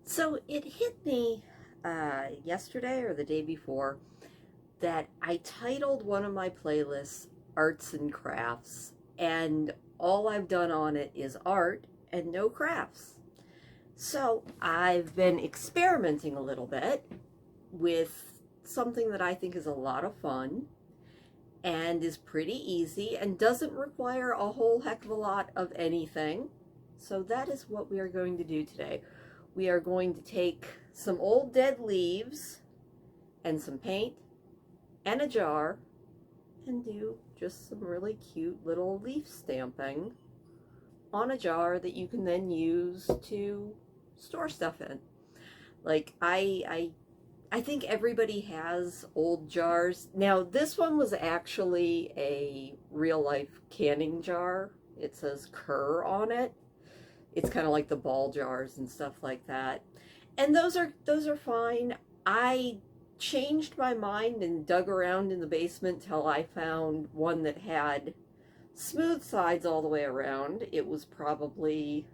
So it hit me yesterday or the day before that I titled one of my playlists Arts and Crafts, and all I've done on it is art and no crafts. So I've been experimenting a little bit with something that I think is a lot of fun and is pretty easy and doesn't require a whole heck of a lot of anything. So that is what we are going to do today. We are going to take some old dead leaves and some paint and a jar and do just some really cute little leaf stamping on a jar that you can then use to store stuff in. Like I think everybody has old jars. Now, this one was actually a real life canning jar. It says Kerr on it. It's kind of like the ball jars and stuff like that. And those are fine. I changed my mind and dug around in the basement till I found one that had smooth sides all the way around. It was probably,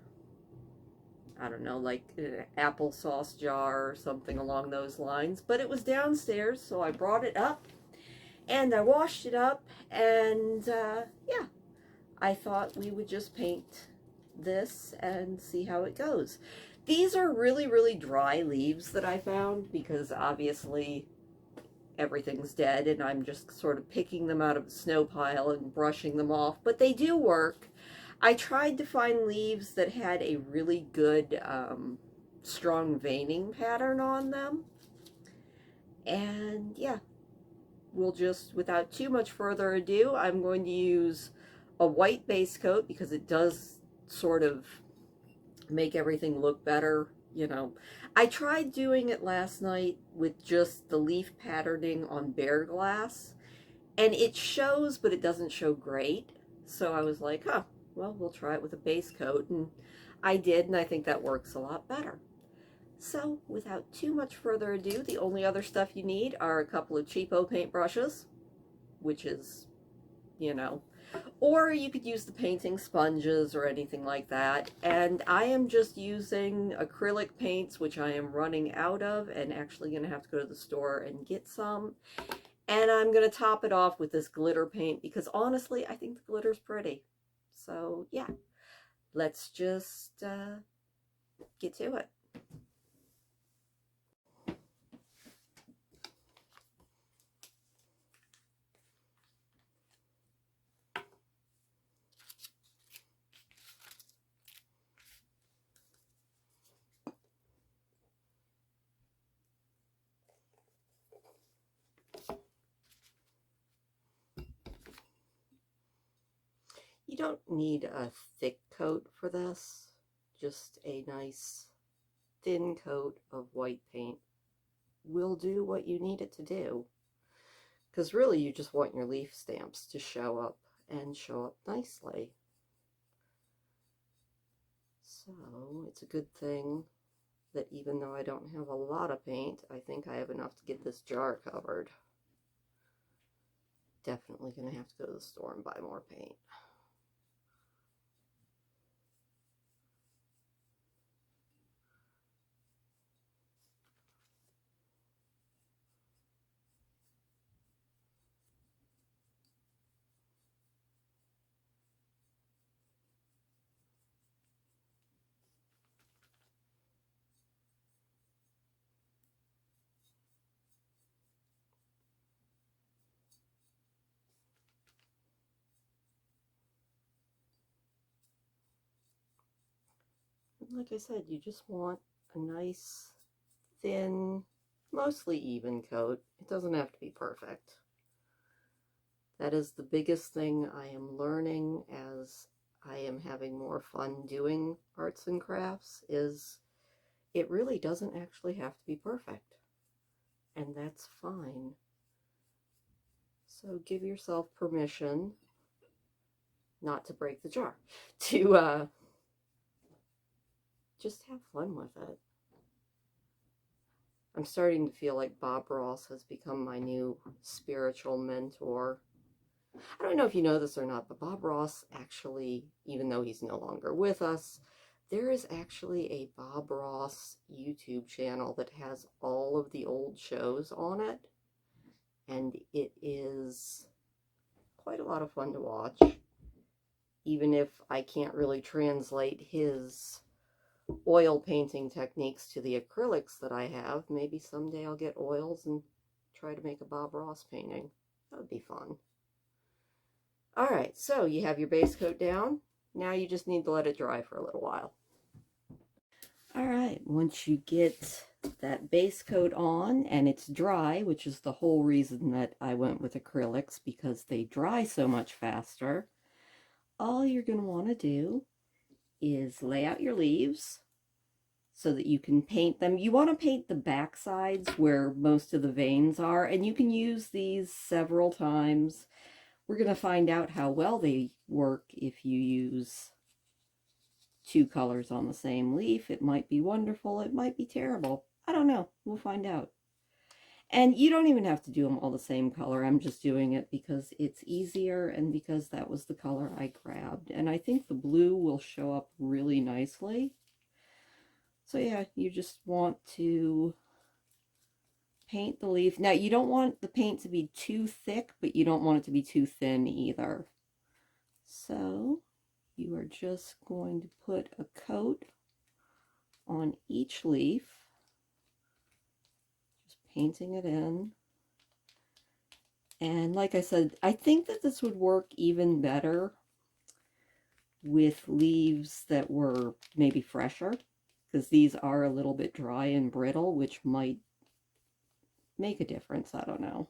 I don't know, like an applesauce jar or something along those lines. But it was downstairs, so I brought it up and I washed it up. And yeah, I thought we would just paint this and see how it goes. These are really, really dry leaves that I found because obviously everything's dead and I'm just sort of picking them out of the snow pile and brushing them off, but they do work. I tried to find leaves that had a really good strong veining pattern on them, and yeah, we'll just, without too much further ado, I'm going to use a white base coat because it does sort of make everything look better. I tried doing it last night with just the leaf patterning on bare glass, and it shows, but it doesn't show great. So I was like, huh, well, we'll try it with a base coat, and I did, and I think that works a lot better. So without too much further ado, the only other stuff you need are a couple of cheapo paint brushes, which is, you know, or you could use the painting sponges or anything like that. And I am just using acrylic paints, which I am running out of and actually going to have to go to the store and get some. And I'm going to top it off with this glitter paint because honestly, I think the glitter's pretty. So yeah, let's just get to it. You don't need a thick coat for this, just a nice thin coat of white paint will do what you need it to do. Because really you just want your leaf stamps to show up and show up nicely. So it's a good thing that even though I don't have a lot of paint, I think I have enough to get this jar covered. Definitely going to have to go to the store and buy more paint. Like I said, you just want a nice, thin, mostly even coat. It doesn't have to be perfect. That is the biggest thing I am learning as I am having more fun doing arts and crafts is it really doesn't actually have to be perfect. And that's fine. So give yourself permission not to break the jar, to just have fun with it. I'm starting to feel like Bob Ross has become my new spiritual mentor. I don't know if you know this or not, but Bob Ross actually, even though he's no longer with us, There is actually a Bob Ross YouTube channel that has all of the old shows on it, and it is quite a lot of fun to watch. Even if I can't really translate his oil painting techniques to the acrylics that I have, maybe someday I'll get oils and try to make a Bob Ross painting. That would be fun. Alright, so you have your base coat down. Now you just need to let it dry for a little while. Alright, once you get that base coat on and it's dry, which is the whole reason that I went with acrylics, because they dry so much faster, all you're going to want to do is lay out your leaves so that you can paint them. You want to paint the back sides where most of the veins are, and you can use these several times. We're going to find out how well they work if you use two colors on the same leaf. It might be wonderful, it might be terrible. I don't know. We'll find out. And you don't even have to do them all the same color. I'm just doing it because it's easier and because that was the color I grabbed. And I think the blue will show up really nicely. So yeah, you just want to paint the leaf. Now you don't want the paint to be too thick, but you don't want it to be too thin either. So you are just going to put a coat on each leaf, just painting it in. And like I said, I think that this would work even better with leaves that were maybe fresher, because these are a little bit dry and brittle, which might make a difference. I don't know.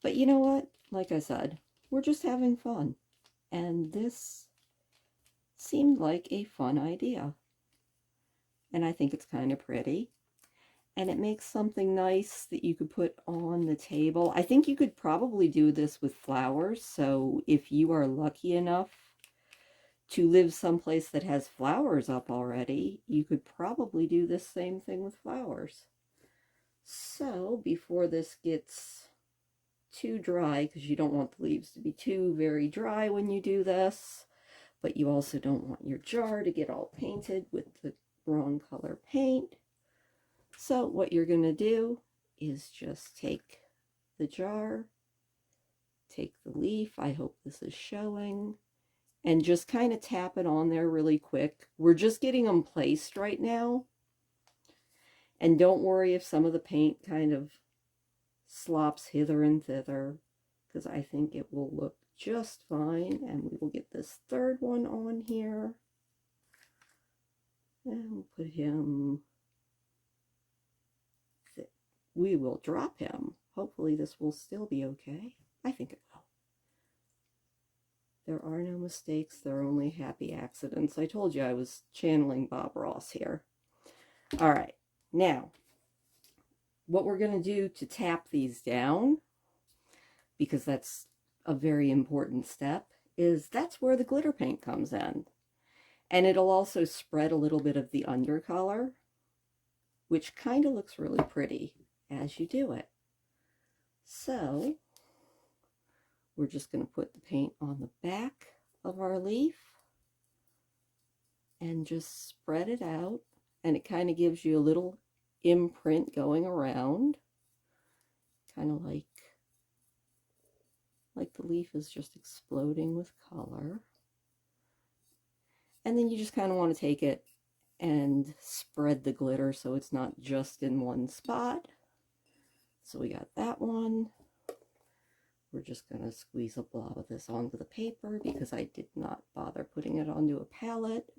But you know what? Like I said, we're just having fun. And this seemed like a fun idea. And I think it's kind of pretty. And it makes something nice that you could put on the table. I think you could probably do this with flowers. So if you are lucky enough to live someplace that has flowers up already, you could probably do this same thing with flowers. So before this gets too dry, because you don't want the leaves to be too very dry when you do this, but you also don't want your jar to get all painted with the wrong color paint. So what you're going to do is just take the jar, take the leaf, I hope this is showing, and just kind of tap it on there really quick. We're just getting them placed right now. And don't worry if some of the paint kind of slops hither and thither, because I think it will look just fine. And we will get this third one on here. And we'll put him... We will drop him. Hopefully this will still be okay. I think it will. There are no mistakes. There are only happy accidents. I told you I was channeling Bob Ross here. All right. Now, what we're going to do to tap these down, because that's a very important step, is that's where the glitter paint comes in. And it'll also spread a little bit of the undercolor, which kind of looks really pretty as you do it. So we're just going to put the paint on the back of our leaf and just spread it out, and it kind of gives you a little imprint going around, kind of like the leaf is just exploding with color. And then you just kind of want to take it and spread the glitter so it's not just in one spot. So we got that one. We're just going to squeeze a blob of this onto the paper because I did not bother putting it onto a palette.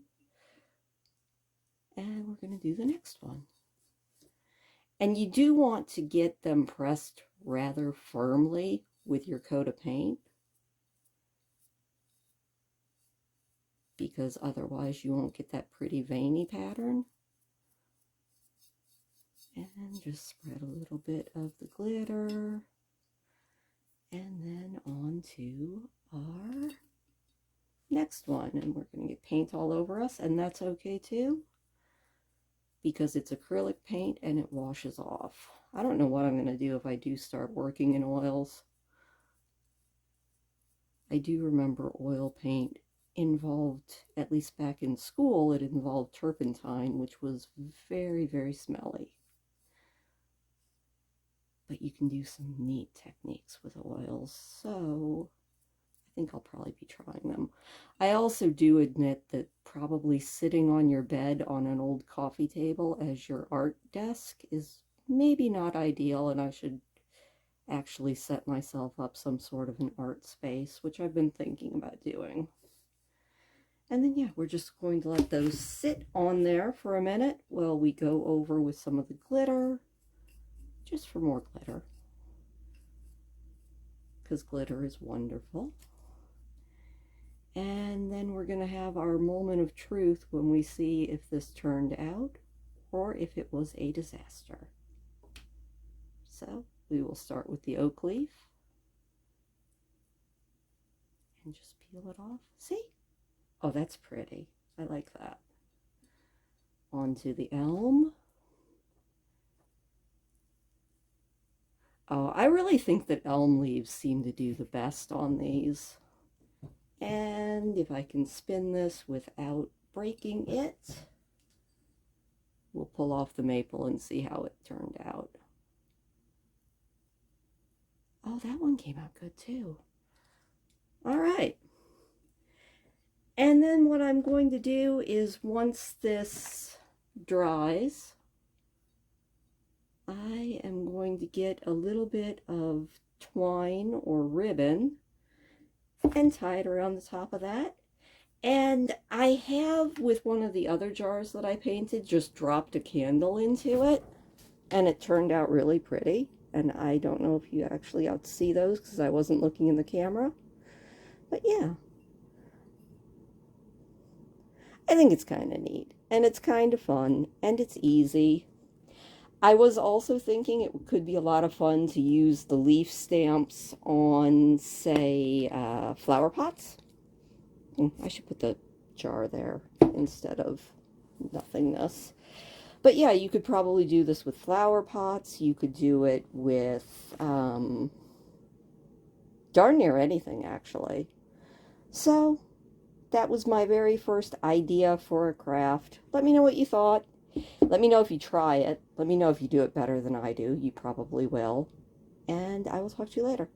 And we're going to do the next one. And you do want to get them pressed rather firmly with your coat of paint, because otherwise you won't get that pretty veiny pattern. And just spread a little bit of the glitter, and then on to our next one. And we're going to get paint all over us, and that's okay too, because it's acrylic paint and it washes off. I don't know what I'm going to do if I do start working in oils. I do remember oil paint involved, at least back in school, it involved turpentine, which was very, very smelly. But you can do some neat techniques with oils, so I think I'll probably be trying them. I also do admit that probably sitting on your bed on an old coffee table as your art desk is maybe not ideal, and I should actually set myself up some sort of an art space, which I've been thinking about doing. And then, yeah, we're just going to let those sit on there for a minute while we go over with some of the glitter, just for more glitter, because glitter is wonderful. And then we're going to have our moment of truth when we see if this turned out or if it was a disaster. So we will start with the oak leaf and just peel it off. See? Oh, that's pretty. I like that. Onto the elm. Oh, I really think that elm leaves seem to do the best on these. And if I can spin this without breaking it, we'll pull off the maple and see how it turned out. Oh, that one came out good too. All right. And then what I'm going to do is, once this dries, I am going to get a little bit of twine or ribbon and tie it around the top of that. And I have, with one of the other jars that I painted, just dropped a candle into it, and it turned out really pretty. And I don't know if you actually got to see those because I wasn't looking in the camera. But yeah, I think it's kind of neat, and it's kind of fun, and it's easy. I was also thinking it could be a lot of fun to use the leaf stamps on, say, flower pots. I should put the jar there instead of nothingness. But yeah, you could probably do this with flower pots. You could do it with darn near anything, actually. So that was my very first idea for a craft. Let me know what you thought. Let me know if you try it. Let me know if you do it better than I do. You probably will. And I will talk to you later.